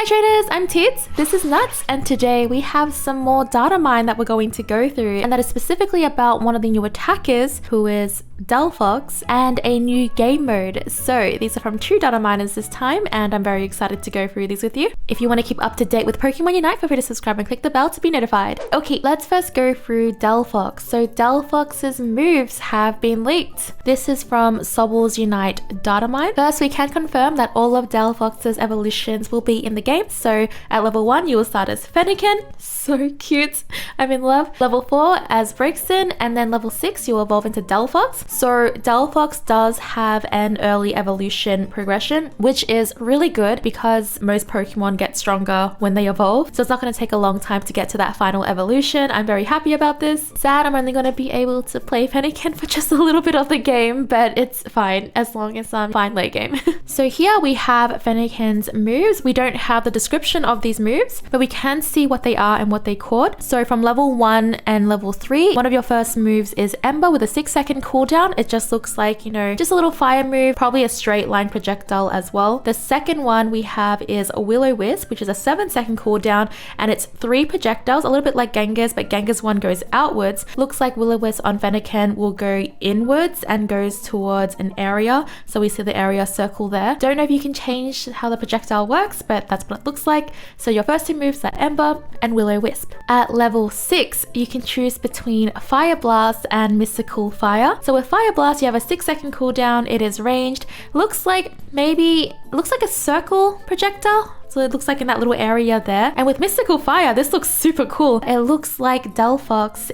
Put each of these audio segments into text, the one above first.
traders, I'm Tits, this is Nuts, and today we have some more data mine that we're going to go through, and that is specifically about one of the new attackers, who is Delphox, and a new game mode. So these are from two data miners this time, and I'm very excited to go through these with you. If you want to keep up to date with Pokemon Unite, feel free to subscribe and click the bell to be notified. Okay, let's first go through Delphox. So Delphox's moves have been leaked. This is from Sobble's Unite data mine. First, we can confirm that all of Delphox's evolutions will be in the game. So at level 1, you will start as Fennekin. So cute. I'm in love. Level 4 as Braixen, and then level 6, you will evolve into Delphox. So Delphox does have an early evolution progression, which is really good because most Pokemon get stronger when they evolve. So it's not going to take a long time to get to that final evolution. I'm very happy about this. Sad I'm only going to be able to play Fennekin for just a little bit of the game, but it's fine as long as I'm fine late game. So here we have Fennekin's moves. We don't have the description of these moves, but we can see what they are and what they caught. So from level 1 and level 3, one of your first moves is Ember with a 6-second cooldown. It just looks like, you know, just a little fire move, probably a straight line projectile as well. The second one we have is a Will-O-Wisp, which is a 7-second cooldown, and it's 3 projectiles, a little bit like Gengar's, but Gengar's one goes outwards. Looks like Will-O-Wisp on Fennekin will go inwards and goes towards an area. So we see the area circle there. Don't know if you can change how the projectile works, but that's what it looks like. So your first two moves are Ember and Will-O-Wisp. At level 6, you can choose between Fire Blast and Mystical Fire. So with Fire Blast, you have a 6-second cooldown. It is ranged. Looks like a circle projectile. So it looks like in that little area there. And with Mystical Fire, this looks super cool. It looks like Delphox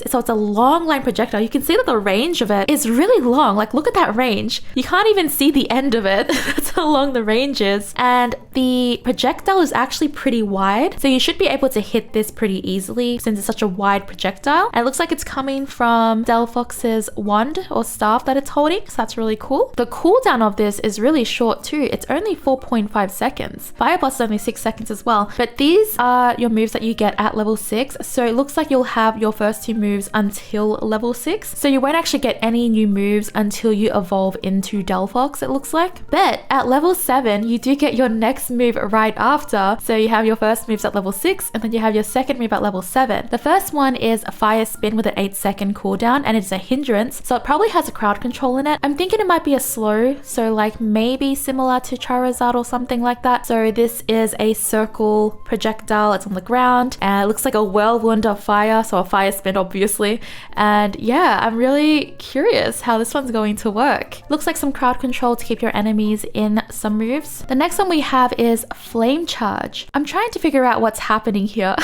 so it's a long line projectile. You can see that the range of it is really long. Like, look at that range. You can't even see the end of it. That's how long the range is. And the projectile is actually pretty wide. So you should be able to hit this pretty easily since it's such a wide projectile. And it looks like it's coming from Delphox's wand or staff that it's holding. So that's really cool. The cooldown of this is really short too. It's only 4.5 seconds. Fire Blast is only 6 seconds as well. But these are your moves that you get at level 6. So it looks like you'll have your first two moves until level 6. So you won't actually get any new moves until you evolve into Delphox, it looks like. But at level 7, you do get your next move right after. So you have your first moves at level 6, and then you have your second move at level 7. The first one is a Fire Spin with an 8-second cooldown, and it's a hindrance. So it probably has a crowd control in it. I'm thinking it might be a slow, so like maybe similar to Charizard or something like that. So this is a circle projectile. It's on the ground, and it looks like a whirlwind of fire, so a fire spin obviously. And yeah, I'm really curious how this one's going to work. Looks like some crowd control to keep your enemies in some moves. The next one we have is Flame Charge. I'm trying to figure out what's happening here.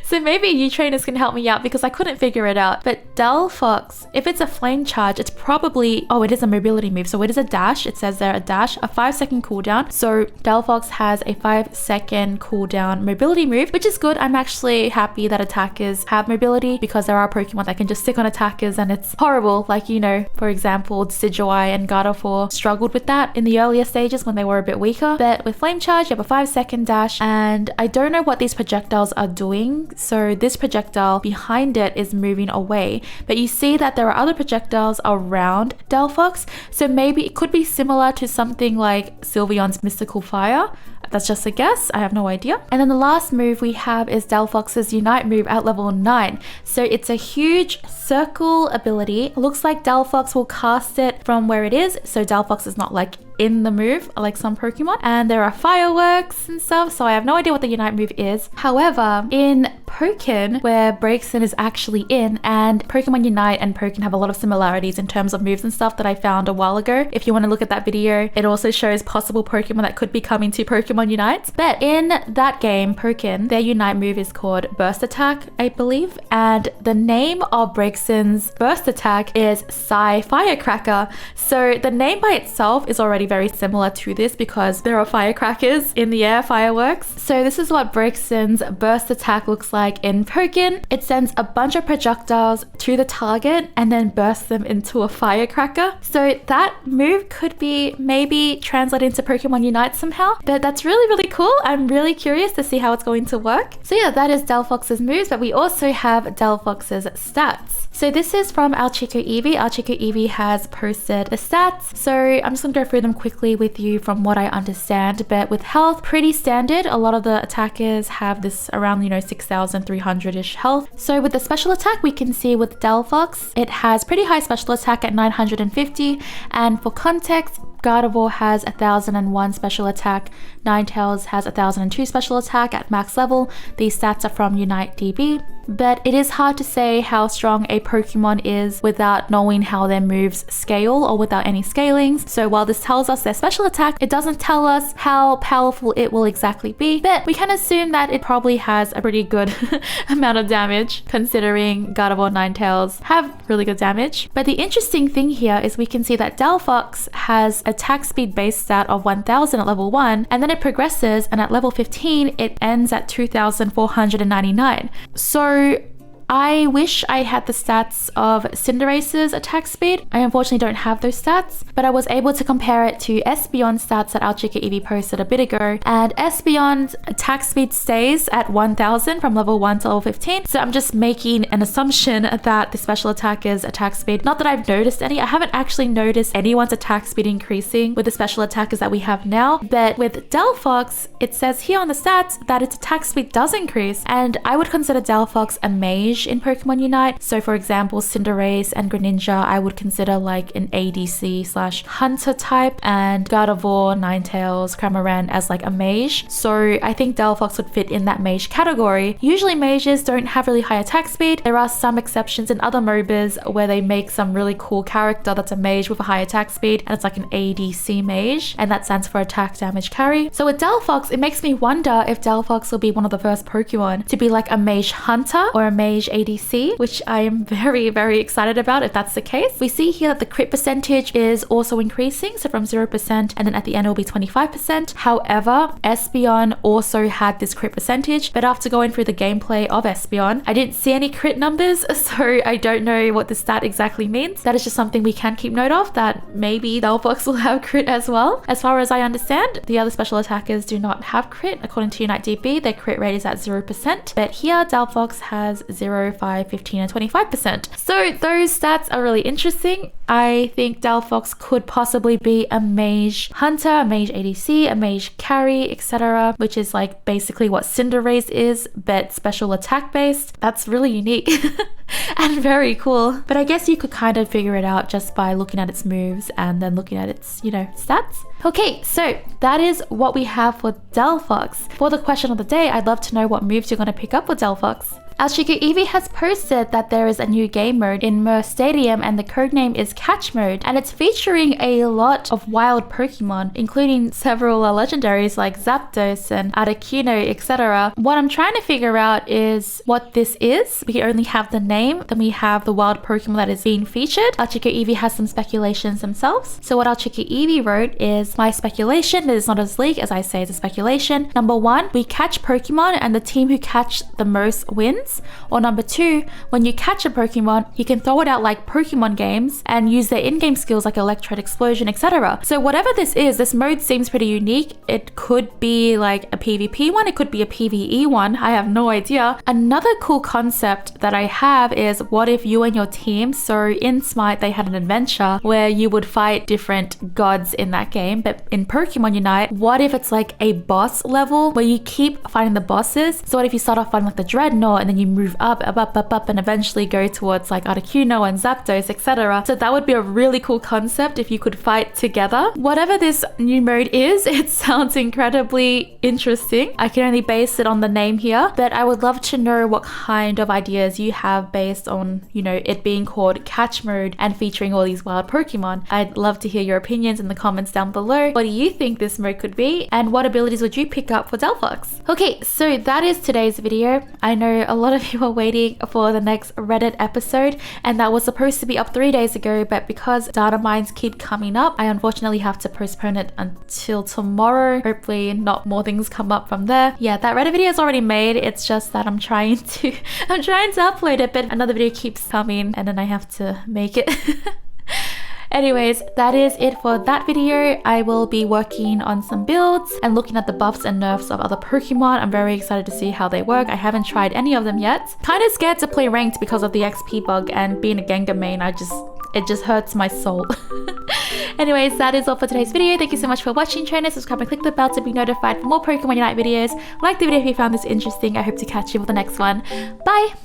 So maybe you trainers can help me out because I couldn't figure it out. But Delphox, if it's a Flame Charge, it's probably, oh, it is a mobility move. So it is a dash. It says there a dash, a 5-second cooldown. So Delphox has a 5-second cooldown mobility move, which is good. I'm actually happy that attackers have mobility because there are Pokemon that can just stick on attackers and it's horrible. Like, you know, for example, Decidueye and Gardevoir struggled with that in the earlier stages when they were a bit weaker. But with Flame Charge, you have a 5-second dash, and I don't know what these projectiles are doing. So this projectile behind it is moving away, but you see that there are other projectiles around Delphox. So maybe it could be similar to something like Sylveon's Mystical Fire. That's just a guess. I have no idea. And then the last move we have is Delphox's Unite move at level 9. So it's a huge circle ability. It looks like Delphox will cast it from where it is. So Delphox is not like in the move like some Pokemon, and there are fireworks and stuff, so I have no idea what the Unite move is. However, in Pokken, where Braixen is actually in, and Pokemon Unite and Pokken have a lot of similarities in terms of moves and stuff that I found a while ago. If you want to look at that video, it also shows possible Pokemon that could be coming to Pokemon Unite. But in that game, Pokken, their Unite move is called Burst Attack, I believe, and the name of Braixen's Burst Attack is Psy Firecracker. So the name by itself is already very similar to this because there are firecrackers in the air, fireworks. So this is what Braixen's Burst Attack looks like like in Pokken, it sends a bunch of projectiles to the target and then bursts them into a firecracker. So that move could be maybe translated into Pokemon Unite somehow, but that's really, really cool. I'm really curious to see how it's going to work. So yeah, that is Delphox's moves, but we also have Delphox's stats. So this is from our Chico Eevee. Our Chico Eevee has posted the stats. So I'm just gonna go through them quickly with you from what I understand, but with health, pretty standard. A lot of the attackers have this around, 6,300-ish health. So with the special attack, we can see with Delphox, it has pretty high special attack at 950. And for context, Gardevoir has 1001 special attack, Ninetales has 1002 special attack at max level. These stats are from Unite DB. But it is hard to say how strong a Pokemon is without knowing how their moves scale or without any scalings. So while this tells us their special attack, it doesn't tell us how powerful it will exactly be. But we can assume that it probably has a pretty good amount of damage, considering Gardevoir and Ninetales have really good damage. But the interesting thing here is we can see that Delphox has attack speed base stat of 1000 at level 1, and then it progresses, and at level 15 it ends at 2499. So I wish I had the stats of Cinderace's attack speed. I unfortunately don't have those stats, but I was able to compare it to Espeon's stats that our Chica Eevee posted a bit ago, and Espeon's attack speed stays at 1000 from level 1 to level 15. So I'm just making an assumption that the special attacker's attack speed, not that I've noticed any, I haven't actually noticed anyone's attack speed increasing with the special attackers that we have now, but with Delphox, it says here on the stats that its attack speed does increase, and I would consider Delphox a mage in Pokemon Unite. So for example, Cinderace and Greninja, I would consider like an ADC/hunter type, and Gardevoir, Ninetales, Cramorant as like a mage. So I think Delphox would fit in that mage category. Usually mages don't have really high attack speed. There are some exceptions in other MOBAs where they make some really cool character that's a mage with a high attack speed, and it's like an ADC mage, and that stands for attack damage carry. So with Delphox, it makes me wonder if Delphox will be one of the first Pokemon to be like a mage hunter or a mage ADC, which I am very, very excited about if that's the case. We see here that the crit percentage is also increasing, so from 0%, and then at the end it will be 25%. However, Espeon also had this crit percentage, but after going through the gameplay of Espeon, I didn't see any crit numbers, so I don't know what the stat exactly means. That is just something we can keep note of, that maybe Delphox will have crit as well. As far as I understand, the other special attackers do not have crit. According to Unite DB, their crit rate is at 0%, but here Delphox has 0, 5, 15, and 25%. So those stats are really interesting. I think Delphox could possibly be a mage hunter, a mage ADC, a mage carry, etc., which is like basically what Cinderace is, but special attack based. That's really unique and very cool. But I guess you could kind of figure it out just by looking at its moves and then looking at its, stats. Okay, so that is what we have for Delphox. For the question of the day, I'd love to know what moves you're going to pick up with Delphox. Our Chica Eevee has posted that there is a new game mode in Mer Stadium, and the codename is Catch Mode, and it's featuring a lot of wild Pokemon, including several legendaries like Zapdos and Articuno, etc. What I'm trying to figure out is what this is. We only have the name, then we have the wild Pokemon that is being featured. Our Chica Eevee has some speculations themselves. So what our Chica Eevee wrote is, my speculation, it is not as leak as I say, it's a speculation. Number 1, we catch Pokemon and the team who catch the most wins. Or number 2, when you catch a Pokemon, you can throw it out like Pokemon games and use their in-game skills like Electrode, Explosion, etc. So whatever this is, this mode seems pretty unique. It could be like a PvP one, it could be a PvE one, I have no idea. Another cool concept that I have is, what if you and your team, so in Smite they had an adventure where you would fight different gods in that game, but in Pokemon Unite, what if it's like a boss level where you keep fighting the bosses? So what if you start off fighting like the Dreadnought, and then you move up, and eventually go towards like Articuno and Zapdos, etc. So that would be a really cool concept if you could fight together. Whatever this new mode is, it sounds incredibly interesting. I can only base it on the name here, but I would love to know what kind of ideas you have based based on, you know, it being called catch mode and featuring all these wild Pokemon. I'd love to hear your opinions in the comments down below. What do you think this mode could be, and what abilities would you pick up for Delphox? Okay, so that is today's video. I know a lot of you are waiting for the next Reddit episode, and that was supposed to be up 3 days ago, but because data mines keep coming up, I unfortunately have to postpone it until tomorrow. Hopefully not more things come up from there. Yeah, that Reddit video is already made. It's just that I'm trying to upload it, but another video keeps coming and then I have to make it. Anyways, that is it for that video. I will be working on some builds and looking at the buffs and nerfs of other Pokemon. I'm very excited to see how they work. I haven't tried any of them yet. Kind of scared to play ranked because of the XP bug, and being a Gengar main, it just hurts my soul. Anyways, that is all for today's video. Thank you so much for watching. Try to subscribe and click the bell to be notified for more Pokemon Unite videos. Like the video if you found this interesting. I hope to catch you for the next one. Bye!